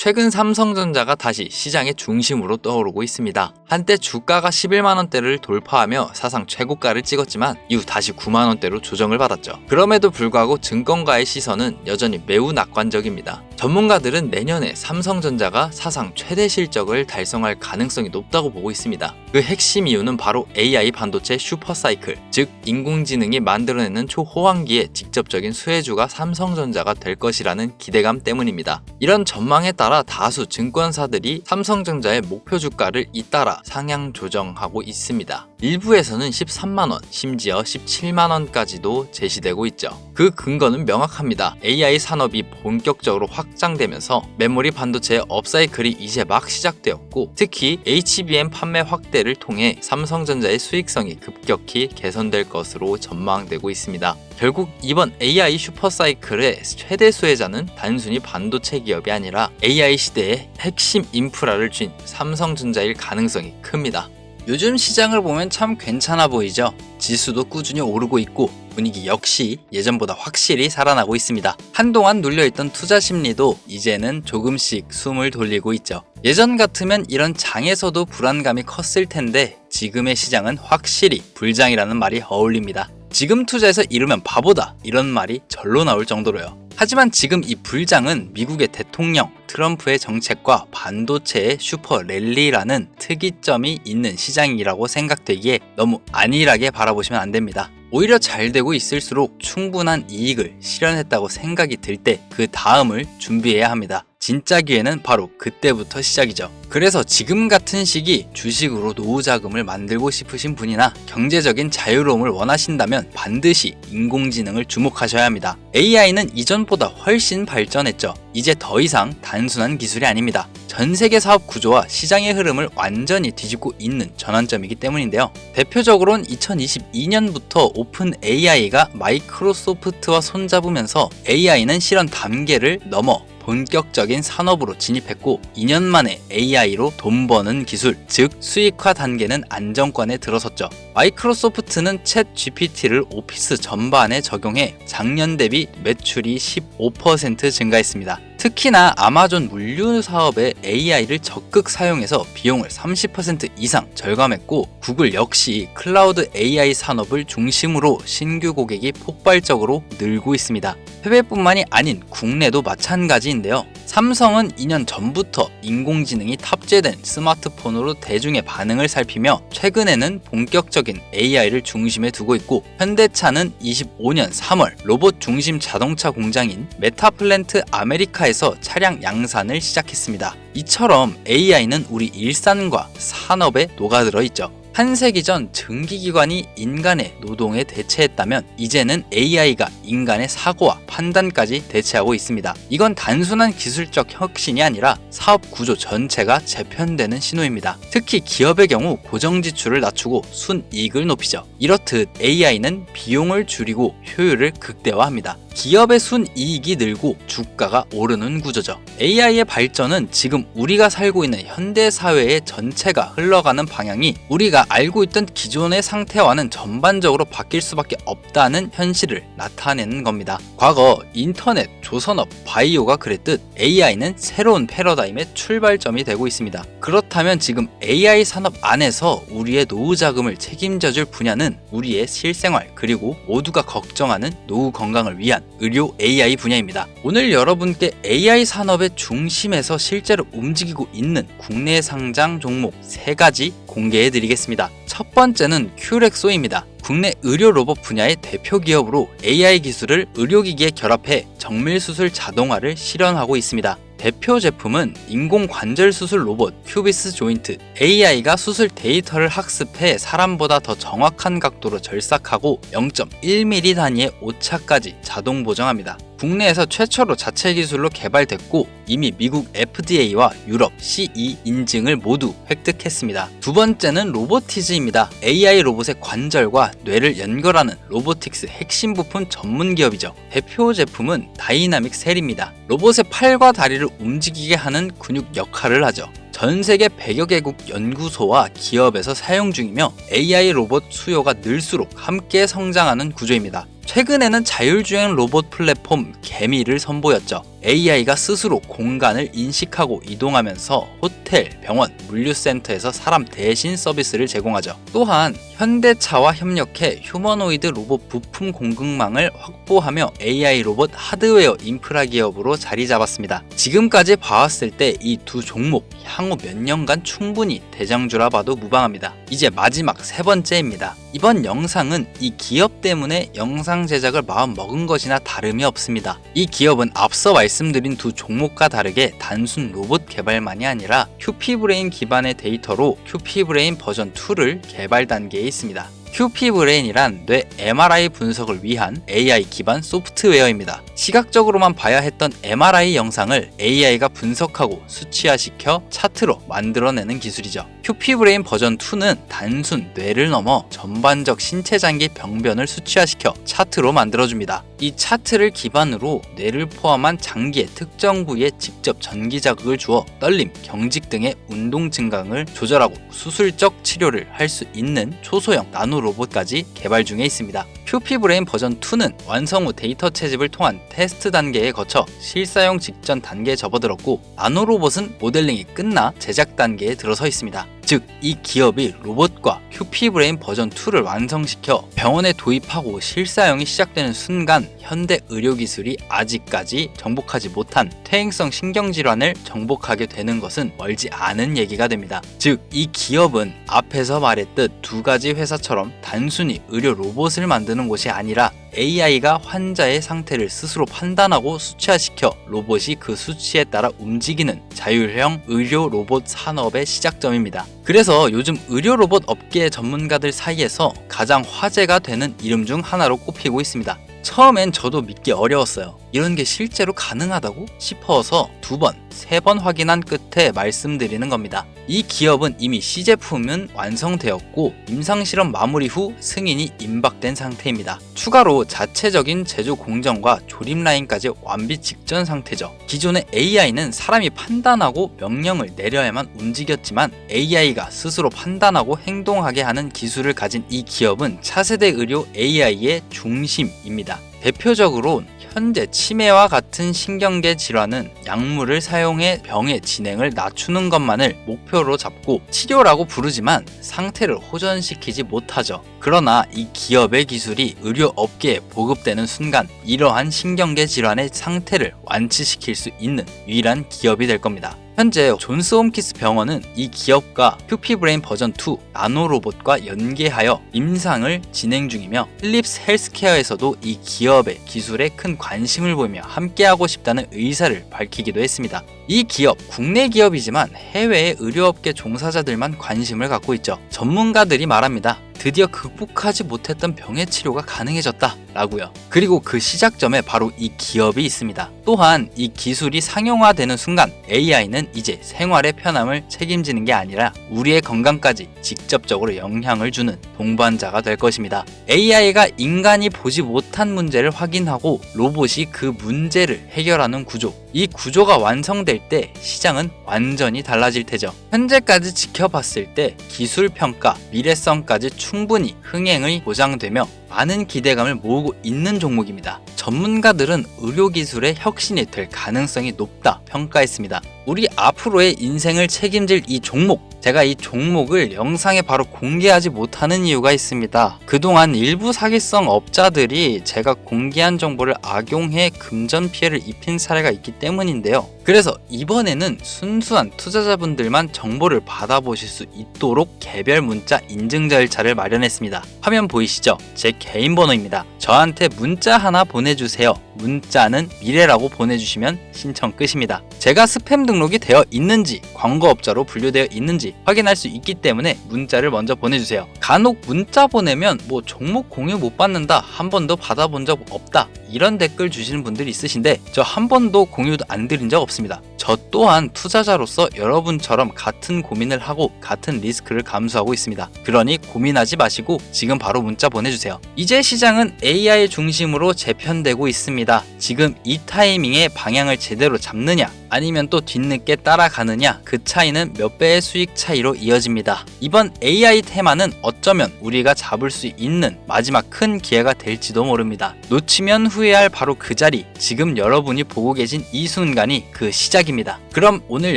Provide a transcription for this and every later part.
최근 삼성전자가 다시 시장의 중심으로 떠오르고 있습니다. 한때 주가가 11만원대를 돌파하며 사상 최고가를 찍었지만 이후 다시 9만원대로 조정을 받았죠. 그럼에도 불구하고 증권가의 시선은 여전히 매우 낙관적입니다. 전문가들은 내년에 삼성전자가 사상 최대 실적을 달성할 가능성이 높다고 보고 있습니다. 그 핵심 이유는 바로 AI 반도체 슈퍼사이클, 즉 인공지능이 만들어내는 초호황기의 직접적인 수혜주가 삼성전자가 될 것이라는 기대감 때문입니다. 이런 전망에 따라 다수 증권사들이 삼성전자의 목표 주가를 잇따라 상향 조정하고 있습니다. 일부에서는 13만원, 심지어 17만원까지도 제시되고 있죠. 그 근거는 명확합니다. AI 산업이 본격적으로 확장되면서 메모리 반도체의 업사이클이 이제 막 시작되었고, 특히 HBM 판매 확대를 통해 삼성전자의 수익성이 급격히 개선될 것으로 전망되고 있습니다. 결국 이번 AI 슈퍼사이클의 최대 수혜자는 단순히 반도체 기업이 아니라 AI 시대의 핵심 인프라를 쥔 삼성전자일 가능성이 큽니다. 요즘 시장을 보면 참 괜찮아 보이죠? 지수도 꾸준히 오르고 있고 분위기 역시 예전보다 확실히 살아나고 있습니다. 한동안 눌려있던 투자 심리도 이제는 조금씩 숨을 돌리고 있죠. 예전 같으면 이런 장에서도 불안감이 컸을 텐데 지금의 시장은 확실히 불장이라는 말이 어울립니다. 지금 투자해서 이르면 바보다, 이런 말이 절로 나올 정도로요. 하지만 지금 이 불장은 미국의 대통령 트럼프의 정책과 반도체의 슈퍼 랠리라는 특이점이 있는 시장이라고 생각되기에 너무 안일하게 바라보시면 안 됩니다. 오히려 잘 되고 있을수록 충분한 이익을 실현했다고 생각이 들 때 그 다음을 준비해야 합니다. 진짜 기회는 바로 그때부터 시작이죠. 그래서 지금 같은 시기 주식으로 노후 자금을 만들고 싶으신 분이나 경제적인 자유로움을 원하신다면 반드시 인공지능을 주목하셔야 합니다. AI는 이전보다 훨씬 발전했죠. 이제 더 이상 단순한 기술이 아닙니다. 전 세계 사업 구조와 시장의 흐름을 완전히 뒤집고 있는 전환점이기 때문인데요. 대표적으로는 2022년부터 오픈 AI가 마이크로소프트와 손잡으면서 AI는 실현 단계를 넘어 본격적인 산업으로 진입했고 2년 만에 AI로 돈 버는 기술, 즉 수익화 단계는 안정권에 들어섰죠. 마이크로소프트는 챗 GPT를 오피스 전반에 적용해 작년 대비 매출이 15% 증가했습니다. 특히나 아마존 물류 사업에 AI를 적극 사용해서 비용을 30% 이상 절감했고, 구글 역시 클라우드 AI 산업을 중심으로 신규 고객이 폭발적으로 늘고 있습니다. 해외뿐만이 아닌 국내도 마찬가지인데요. 삼성은 2년 전부터 인공지능이 탑재된 스마트폰으로 대중의 반응을 살피며 최근에는 본격적인 AI를 중심에 두고 있고, 현대차는 25년 3월 로봇 중심 자동차 공장인 메타플랜트 아메리카에서 차량 양산을 시작했습니다. 이처럼 AI는 우리 일상과 산업에 녹아들어 있죠. 한 세기 전 증기기관이 인간의 노동에 대체했다면 이제는 AI가 인간의 사고와 판단까지 대체하고 있습니다. 이건 단순한 기술적 혁신이 아니라 사업 구조 전체가 재편되는 신호입니다. 특히 기업의 경우 고정 지출을 낮추고 순이익을 높이죠. 이렇듯 AI는 비용을 줄이고 효율을 극대화합니다. 기업의 순이익이 늘고 주가가 오르는 구조죠. AI의 발전은 지금 우리가 살고 있는 현대 사회의 전체가 흘러가는 방향이 우리가 알고 있던 기존의 상태와는 전반적으로 바뀔 수밖에 없다는 현실을 나타내는 겁니다. 과거 인터넷, 조선업, 바이오가 그랬듯 AI는 새로운 패러다임의 출발점이 되고 있습니다. 그렇다면 지금 AI 산업 안에서 우리의 노후 자금을 책임져 줄 분야는 우리의 실생활, 그리고 모두가 걱정하는 노후 건강을 위한 의료 AI 분야입니다. 오늘 여러분께 AI 산업의 중심에서 실제로 움직이고 있는 국내 상장 종목 3가지 공개해 드리겠습니다. 첫 번째는 큐렉소입니다. 국내 의료 로봇 분야의 대표 기업으로 AI 기술을 의료기기에 결합해 정밀수술 자동화를 실현하고 있습니다. 대표 제품은 인공관절 수술 로봇 큐비스 조인트. AI가 수술 데이터를 학습해 사람보다 더 정확한 각도로 절삭하고 0.1mm 단위의 오차까지 자동 보정합니다. 국내에서 최초로 자체 기술로 개발됐고 이미 미국 FDA와 유럽 CE 인증을 모두 획득했습니다. 두 번째는 로보티즈입니다. AI 로봇의 관절과 뇌를 연결하는 로보틱스 핵심 부품 전문 기업이죠. 대표 제품은 다이나믹 셀입니다. 로봇의 팔과 다리를 움직이게 하는 근육 역할을 하죠. 전 세계 100여 개국 연구소와 기업에서 사용 중이며 AI 로봇 수요가 늘수록 함께 성장하는 구조입니다. 최근에는 자율주행 로봇 플랫폼 개미를 선보였죠. AI가 스스로 공간을 인식하고 이동하면서 호텔, 병원, 물류센터에서 사람 대신 서비스를 제공하죠. 또한 현대차와 협력해 휴머노이드 로봇 부품 공급망을 확보하며 AI 로봇 하드웨어 인프라 기업으로 자리 잡았습니다. 지금까지 봐왔을 때 이 두 종목 향후 몇 년간 충분히 대장주라 봐도 무방합니다. 이제 마지막 세 번째입니다. 이번 영상은 이 기업 때문에 영상 제작을 마음먹은 것이나 다름이 없습니다. 이 기업은 앞서 말씀드린 두 종목과 다르게 단순 로봇 개발만이 아니라 큐피브레인 기반의 데이터로 큐피브레인 버전 2를 개발 단계에 있습니다. 큐피브레인이란 뇌 MRI 분석을 위한 AI 기반 소프트웨어입니다. 시각적으로만 봐야 했던 MRI 영상을 AI가 분석하고 수치화시켜 차트로 만들어내는 기술이죠. 큐피브레인 버전 2는 단순 뇌를 넘어 전반적 신체 장기 병변을 수치화시켜 차트로 만들어줍니다. 이 차트를 기반으로 뇌를 포함한 장기의 특정 부위에 직접 전기 자극을 주어 떨림, 경직 등의 운동 증강을 조절하고 수술적 치료를 할 수 있는 초소형 나노 로봇까지 개발 중에 있습니다. 큐피브레인 버전 2는 완성 후 데이터 채집을 통한 테스트 단계에 거쳐 실사용 직전 단계에 접어들었고, 나노 로봇은 모델링이 끝나 제작 단계에 들어서 있습니다. 즉, 이 기업이 로봇과 큐피브레인 버전 2를 완성시켜 병원에 도입하고 실사용이 시작되는 순간 현대 의료기술이 아직까지 정복하지 못한 퇴행성 신경질환을 정복하게 되는 것은 멀지 않은 얘기가 됩니다. 즉, 이 기업은 앞에서 말했듯 두 가지 회사처럼 단순히 의료 로봇을 만드는 곳이 아니라 AI가 환자의 상태를 스스로 판단하고 수치화시켜 로봇이 그 수치에 따라 움직이는 자율형 의료 로봇 산업의 시작점입니다. 그래서 요즘 의료 로봇 업계 전문가들 사이에서 가장 화제가 되는 이름 중 하나로 꼽히고 있습니다. 처음엔 저도 믿기 어려웠어요. 이런 게 실제로 가능하다고 싶어서 2번, 3번 확인한 끝에 말씀드리는 겁니다. 이 기업은 이미 C제품은 완성되었고 임상실험 마무리 후 승인이 임박된 상태입니다. 추가로 자체적인 제조 공정과 조립 라인까지 완비 직전 상태죠. 기존의 AI는 사람이 판단하고 명령을 내려야만 움직였지만 AI가 스스로 판단하고 행동하게 하는 기술을 가진 이 기업은 차세대 의료 AI의 중심입니다. 대표적으로 현재 치매와 같은 신경계 질환은 약물을 사용해 병의 진행을 낮추는 것만을 목표로 잡고 치료라고 부르지만 상태를 호전시키지 못하죠. 그러나 이 기업의 기술이 의료업계에 보급되는 순간 이러한 신경계 질환의 상태를 완치시킬 수 있는 유일한 기업이 될 겁니다. 현재 존스 홈키스 병원은 이 기업과 큐피브레인 버전 2 나노로봇과 연계하여 임상을 진행 중이며, 필립스 헬스케어에서도 이 기업의 기술에 큰 관심을 보이며 함께하고 싶다는 의사를 밝히기도 했습니다. 이 기업, 국내 기업이지만 해외의 의료업계 종사자들만 관심을 갖고 있죠. 전문가들이 말합니다. 드디어 극복하지 못했던 병의 치료가 가능해졌다 라고요. 그리고 그 시작점에 바로 이 기업이 있습니다. 또한 이 기술이 상용화되는 순간 AI는 이제 생활의 편함을 책임지는 게 아니라 우리의 건강까지 직접적으로 영향을 주는 동반자가 될 것입니다. AI가 인간이 보지 못한 문제를 확인하고 로봇이 그 문제를 해결하는 구조, 이 구조가 완성될 때 시장은 완전히 달라질 테죠. 현재까지 지켜봤을 때 기술 평가, 미래성까지 충분히 흥행이 보장되며 많은 기대감을 모으고 있는 종목입니다. 전문가들은 의료기술의 혁신이 될 가능성이 높다 평가했습니다. 우리 앞으로의 인생을 책임질 이 종목, 제가 이 종목을 영상에 바로 공개하지 못하는 이유가 있습니다. 그동안 일부 사기성 업자들이 제가 공개한 정보를 악용해 금전 피해를 입힌 사례가 있기 때문인데요. 그래서 이번에는 순수한 투자자분들만 정보를 받아보실 수 있도록 개별 문자 인증 절차를 마련했습니다. 화면 보이시죠? 제 개인 번호입니다. 저한테 문자 하나 보내주세요. 문자는 미래라고 보내주시면 신청 끝입니다. 제가 스팸 등록이 되어 있는지, 광고업자로 분류되어 있는지 확인할 수 있기 때문에 문자를 먼저 보내주세요. 간혹 문자 보내면 종목 공유 못 받는다, 한 번도 받아본 적 없다, 이런 댓글 주시는 분들이 있으신데 저 한 번도 공유도 안 드린 적 없습니다. 저 또한 투자자로서 여러분처럼 같은 고민을 하고 같은 리스크를 감수하고 있습니다. 그러니 고민하지 마시고 지금 바로 문자 보내주세요. 이제 시장은 AI 중심으로 재편되고 있습니다. 지금 이 타이밍에 방향을 제대로 잡느냐, 아니면 또 뒤늦게 따라가느냐, 그 차이는 몇 배의 수익 차이로 이어집니다. 이번 AI 테마는 어쩌면 우리가 잡을 수 있는 마지막 큰 기회가 될지도 모릅니다. 놓치면 후회할 바로 그 자리, 지금 여러분이 보고 계신 이 순간이 그 시작입니다. 그럼 오늘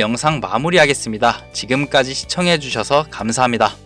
영상 마무리하겠습니다. 지금까지 시청해주셔서 감사합니다.